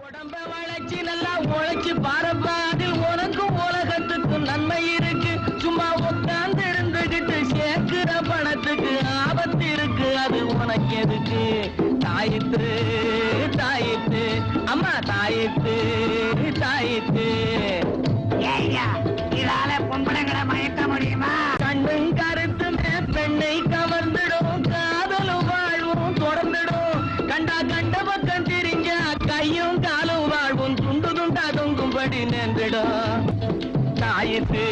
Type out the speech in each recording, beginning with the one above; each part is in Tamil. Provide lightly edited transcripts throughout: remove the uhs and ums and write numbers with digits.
உடம்ப வளைச்சி நல்லா உழைச்சு பாரப்பா, அதில் உனக்கும் உலகத்துக்கு நன்மை இருக்கு. சும்மா உட்கார்ந்து இருந்துகிட்டு சேர்க்கிற பணத்துக்கு ஆபத்து இருக்கு. அது உனக்கு எதுக்கு? தாயித்து தாயித்து அம்மா தாயித்து தாயித்து. இதால பொம்பளைங்களை மயக்க முடியுமா? கண்ணும் கருத்துமே பெண்ணை கவர்ந்துடும், காதலும் வாழ்வும் தொடர்ந்துடும். கண்டா கண்ட பக்கம் திரிஞ்ச கையும் காலும் வாழ்வும் துண்டு துண்டா தொங்கும்படி நேர்ந்திடும். தாயித்து.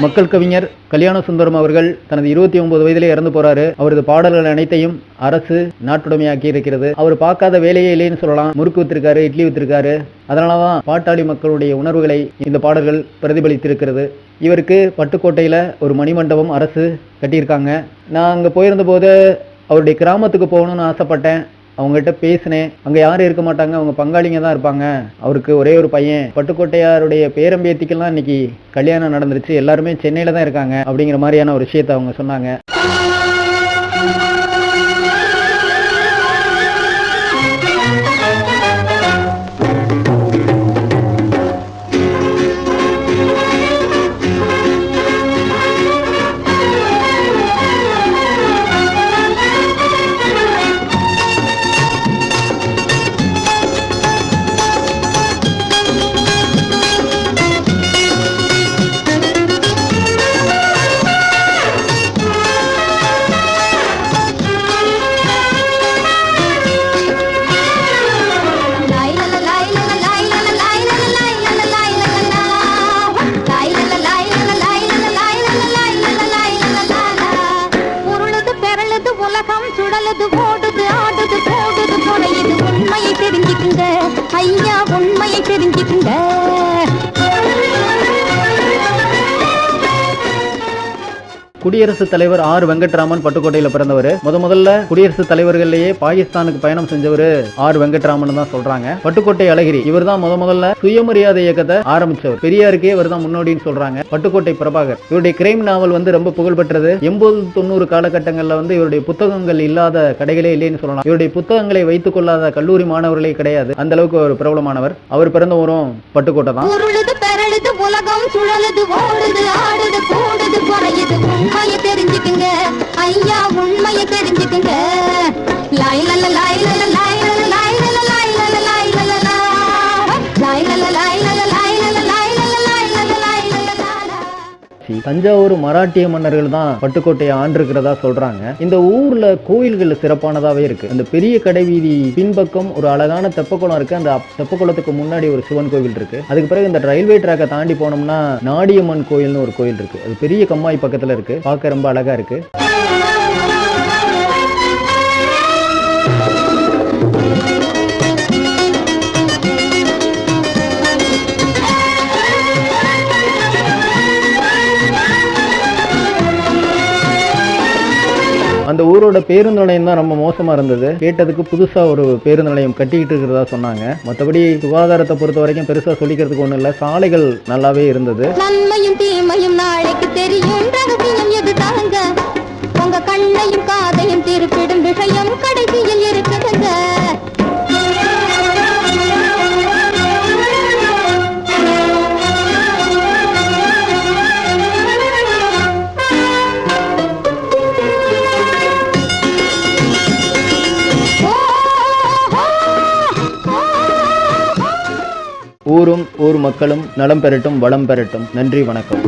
மக்கள் கவிஞர் கல்யாண சுந்தரம் அவர்கள் தனது 29 வயதிலே இறந்து போறாரு. அவரது பாடல்கள் அனைத்தையும் அரசு நாட்டுடைமையாக்கி இருக்கிறது. அவர் பார்க்காத வேலையே இல்லைன்னு சொல்லலாம். முறுக்கு வித்திருக்காரு, இட்லி வித்திருக்காரு. அதனாலதான் பாட்டாளி மக்களுடைய உணர்வுகளை இந்த பாடல்கள் பிரதிபலித்திருக்கிறது. இவருக்கு பட்டுக்கோட்டையில ஒரு மணிமண்டபம் அரசு கட்டியிருக்காங்க. நான் அங்க போயிருந்த போது அவருடைய கிராமத்துக்கு போகணும்னு ஆசைப்பட்டேன். அவங்ககிட்ட பேசினேன். அங்க யாரும் இருக்க மாட்டாங்க, அவங்க பங்காளிங்க தான் இருப்பாங்க. அவருக்கு ஒரே ஒரு பையன். பட்டுக்கோட்டையாருடைய பேரம்பேத்திக்கெல்லாம் இன்னைக்கு கல்யாணம் நடந்துருச்சு. எல்லாருமே சென்னையில தான் இருக்காங்க அப்படிங்கிற மாதிரியான ஒரு விஷயத்த அவங்க சொன்னாங்க. குடியரசுத் தலைவர் ஆர் வெங்கட்ராமன் பட்டுக்கோட்டையில பிறந்தவர். முதல்ல குடியரசுத் தலைவர்களையே பாகிஸ்தானுக்கு பயணம் செஞ்சவர் ஆர் வெங்கட்ராமன் தான் சொல்றாங்க. பட்டுக்கோட்டை அழகிரி இவர் தான் முதல்ல சுயமரியாதை இயக்கத்தை ஆரம்பிச்சவர். பெரியாருக்கே இவர் தான் முன்னோடின்னு சொல்றாங்க. பட்டுக்கோட்டை பிரபாகர் இவருடைய கிரைம் நாவல் ரொம்ப புகழ் பெற்றது. 80-90 காலகட்டங்கள்ல இவருடைய புத்தகங்கள் இல்லாத கடைகளே இல்லைன்னு சொல்லலாம். இவருடைய புத்தகங்களை வைத்துக் கொள்ளாத கல்லூரி மாணவர்களே கிடையாது. அந்த அளவுக்கு ஒரு பிரபலமானவர். அவர் பிறந்த ஊரும் பட்டுக்கோட்டை தான். உலகம் சுழலுது, ஓடுது, ஆடுது, கூடுது, குறையுது. உண்மையை தெரிஞ்சுக்குங்க ஐயா, உண்மையை தெரிஞ்சுக்குங்க. லாய் லல லாய் லல லாய் லல லாய் லல லாய் லல லாய் லல லாய் லல லாய் லல லாய் லல லாய் லல லாய் லல லாய் லல. தஞ்சாவூர் மராட்டிய மன்னர்கள் தான் பட்டுக்கோட்டையை ஆண்டிருக்கிறதா சொல்றாங்க. இந்த ஊர்ல கோயில்கள் சிறப்பானதாவே இருக்கு. அந்த பெரிய கடைவீதி பின்பக்கம் ஒரு அழகான தெப்பக்குளம் இருக்கு. அந்த தெப்பக்குளத்துக்கு முன்னாடி ஒரு சிவன் கோவில் இருக்கு. அதுக்கு பிறகு இந்த ரயில்வே ட்ராக்கை தாண்டி போனோம்னா நாடியம்மன் கோயில்னு ஒரு கோயில் இருக்கு. அது பெரிய கம்மாய் பக்கத்துல இருக்கு. பார்க்க ரொம்ப அழகா இருக்கு. அந்த ஊரோட பேருந்து நிலையம் தான் ரொம்ப மோசமா இருந்தது. கேட்டதுக்கு புதுசா ஒரு பேருந்து நிலையம் கட்டிக்கிட்டு இருக்கிறதா சொன்னாங்க. மற்றபடி சுகாதாரத்தை பொறுத்த வரைக்கும் பெருசா சொல்லிக்கிறதுக்கு ஒண்ணு இல்ல. சாலைகள் நல்லாவே இருந்தது. நன்மையும் தீமையும் நாளைக்கு தெரியும். ரகசியம் எது தாங்க, உங்க கண்ணையும் காதையும் திருப்பிடும் விஷயம் கடைசியில் இருக்குதுங்க. ஊரும் ஊர் மக்களும் நலம் பெறட்டும், வளம் பெறட்டும். நன்றி, வணக்கம்.